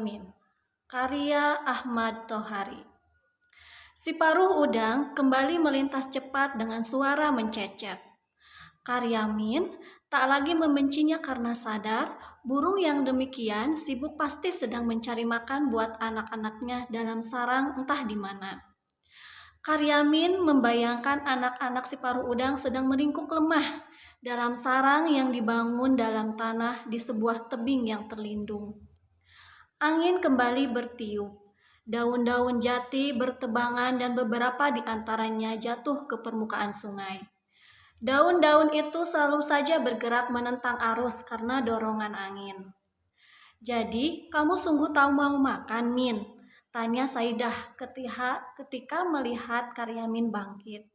Karyamin, karya Ahmad Tohari. Si paruh udang kembali melintas cepat dengan suara mencecet. Karyamin tak lagi membencinya karena sadar burung yang demikian sibuk pasti sedang mencari makan buat anak-anaknya dalam sarang entah di mana. Karyamin membayangkan anak-anak si paruh udang sedang meringkuk lemah dalam sarang yang dibangun dalam tanah di sebuah tebing yang terlindung. Angin kembali bertiup. Daun-daun jati bertebangan dan beberapa di antaranya jatuh ke permukaan sungai. Daun-daun itu selalu saja bergerak menentang arus karena dorongan angin. "Jadi, kamu sungguh tahu mau makan, Min?" tanya Saidah ketika melihat Karyamin bangkit.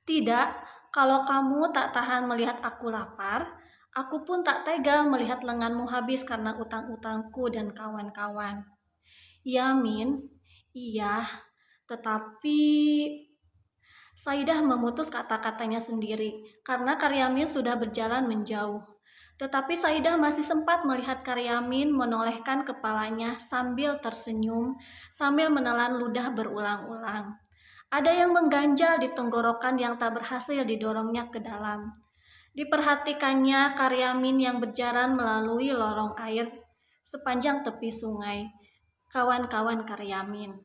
"Tidak, kalau kamu tak tahan melihat aku lapar, aku pun tak tega melihat lenganmu habis karena utang-utangku dan kawan-kawan." "Ya, Min, iya, tetapi..." Saidah memutus kata-katanya sendiri karena Karyamin sudah berjalan menjauh. Tetapi Saidah masih sempat melihat Karyamin menolehkan kepalanya sambil tersenyum, sambil menelan ludah berulang-ulang. Ada yang mengganjal di tenggorokan yang tak berhasil didorongnya ke dalam. Diperhatikannya Karyamin yang berjalan melalui lorong air sepanjang tepi sungai. Kawan-kawan Karyamin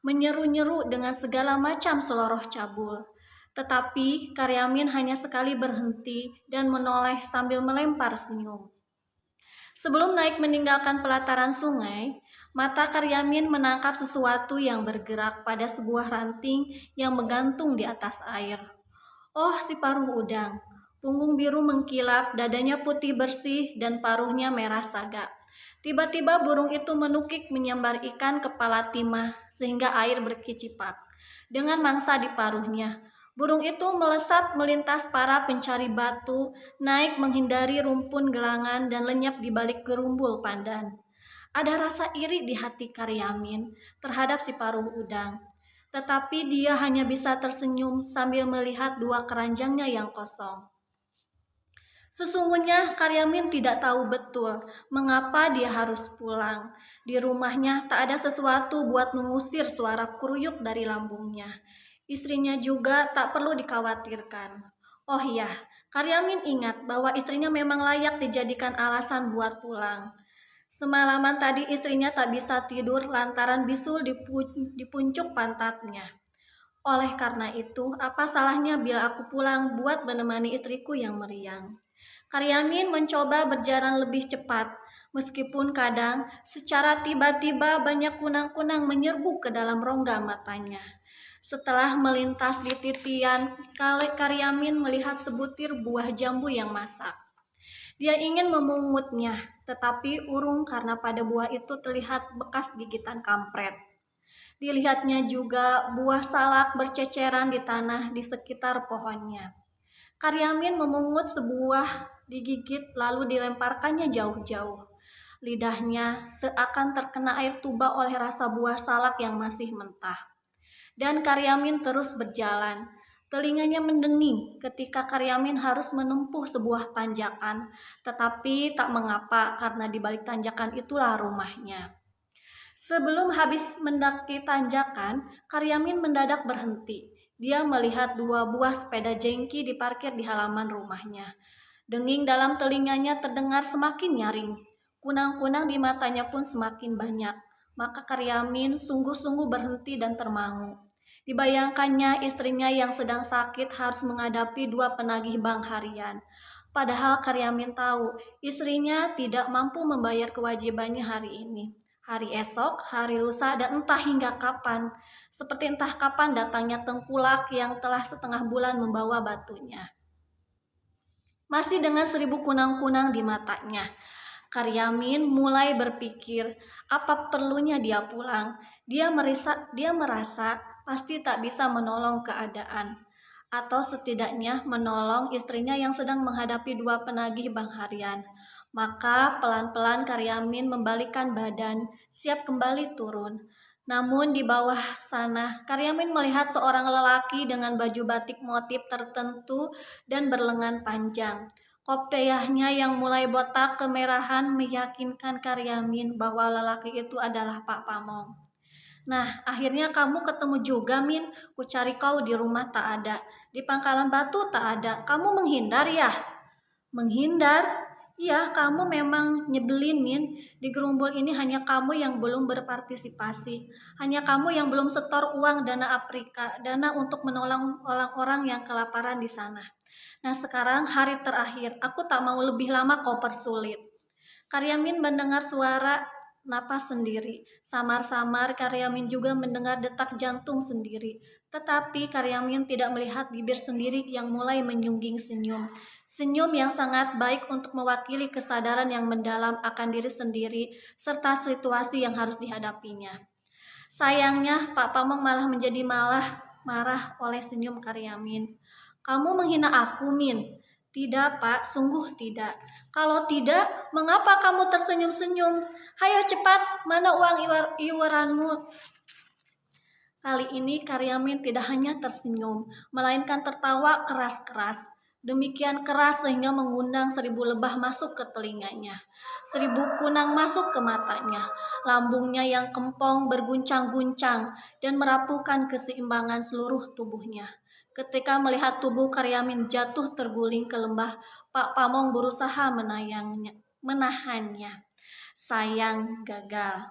menyeru-nyeru dengan segala macam seloroh cabul. Tetapi Karyamin hanya sekali berhenti dan menoleh sambil melempar senyum. Sebelum naik meninggalkan pelataran sungai, mata Karyamin menangkap sesuatu yang bergerak pada sebuah ranting yang menggantung di atas air. Oh, si paruh udang. Punggung biru mengkilap, dadanya putih bersih, dan paruhnya merah saga. Tiba-tiba burung itu menukik menyambar ikan kepala timah sehingga air berkicipak. Dengan mangsa di paruhnya, burung itu melesat melintas para pencari batu, naik menghindari rumpun gelangan dan lenyap di balik gerumbul pandan. Ada rasa iri di hati Karyamin terhadap si paruh udang. Tetapi dia hanya bisa tersenyum sambil melihat dua keranjangnya yang kosong. Sesungguhnya Karyamin tidak tahu betul mengapa dia harus pulang. Di rumahnya tak ada sesuatu buat mengusir suara kruyuk dari lambungnya. Istrinya juga tak perlu dikhawatirkan. Oh ya, Karyamin ingat bahwa istrinya memang layak dijadikan alasan buat pulang. Semalaman tadi istrinya tak bisa tidur lantaran bisul di puncuk pantatnya. Oleh karena itu, apa salahnya bila aku pulang buat menemani istriku yang meriang? Karyamin mencoba berjalan lebih cepat, meskipun kadang secara tiba-tiba banyak kunang-kunang menyerbu ke dalam rongga matanya. Setelah melintas di titian, Karyamin melihat sebutir buah jambu yang masak. Dia ingin memungutnya, tetapi urung karena pada buah itu terlihat bekas gigitan kampret. Dilihatnya juga buah salak berceceran di tanah di sekitar pohonnya. Karyamin memungut sebuah, digigit lalu dilemparkannya jauh-jauh. Lidahnya seakan terkena air tuba oleh rasa buah salak yang masih mentah. Dan Karyamin terus berjalan. Telinganya mendenging ketika Karyamin harus menempuh sebuah tanjakan, tetapi tak mengapa karena di balik tanjakan itulah rumahnya. Sebelum habis mendaki tanjakan, Karyamin mendadak berhenti. Dia melihat dua buah sepeda jengki diparkir di halaman rumahnya. Denging dalam telinganya terdengar semakin nyaring. Kunang-kunang di matanya pun semakin banyak. Maka Karyamin sungguh-sungguh berhenti dan termangu. Dibayangkannya istrinya yang sedang sakit harus menghadapi dua penagih bank harian. Padahal Karyamin tahu istrinya tidak mampu membayar kewajibannya hari ini, hari esok, hari lusa, dan entah hingga kapan. Seperti entah kapan datangnya tengkulak yang telah setengah bulan membawa batunya. Masih dengan 1000 kunang-kunang di matanya, Karyamin mulai berpikir apa perlunya dia pulang. Dia merasa pasti tak bisa menolong keadaan, atau setidaknya menolong istrinya yang sedang menghadapi dua penagih bank harian. Maka pelan-pelan Karyamin membalikkan badan, siap kembali turun. Namun di bawah sana, Karyamin melihat seorang lelaki dengan baju batik motif tertentu dan berlengan panjang. Kopiahnya yang mulai botak kemerahan meyakinkan Karyamin bahwa lelaki itu adalah Pak Pamong. Nah, akhirnya kamu ketemu juga, Min. Ku cari kau di rumah tak ada. Di pangkalan batu tak ada. Kamu menghindar ya? Menghindar? Iya, kamu memang nyebelin, Min. Di gerumbul ini hanya kamu yang belum berpartisipasi. Hanya kamu yang belum setor uang dana Afrika, dana untuk menolong orang-orang yang kelaparan di sana. Nah, sekarang hari terakhir. Aku tak mau lebih lama kau persulit. Karyamin mendengar suara napas sendiri. Samar-samar Karyamin juga mendengar detak jantung sendiri. Tetapi Karyamin tidak melihat bibir sendiri yang mulai menyungging senyum. Senyum yang sangat baik untuk mewakili kesadaran yang mendalam akan diri sendiri serta situasi yang harus dihadapinya. Sayangnya Pak Pamong malah menjadi marah oleh senyum Karyamin. Kamu menghina aku, Min. Tidak, Pak, sungguh tidak. Kalau tidak, mengapa kamu tersenyum-senyum? Hayo cepat, mana uang iuranmu? Kali ini Karyamin tidak hanya tersenyum, melainkan tertawa keras-keras. Demikian keras sehingga mengundang 1000 lebah masuk ke telinganya. 1000 kunang masuk ke matanya. Lambungnya yang kempong berguncang-guncang dan merapuhkan keseimbangan seluruh tubuhnya. Ketika melihat tubuh Karyamin jatuh terguling ke lembah, Pak Pamong berusaha menahannya. Sayang, gagal.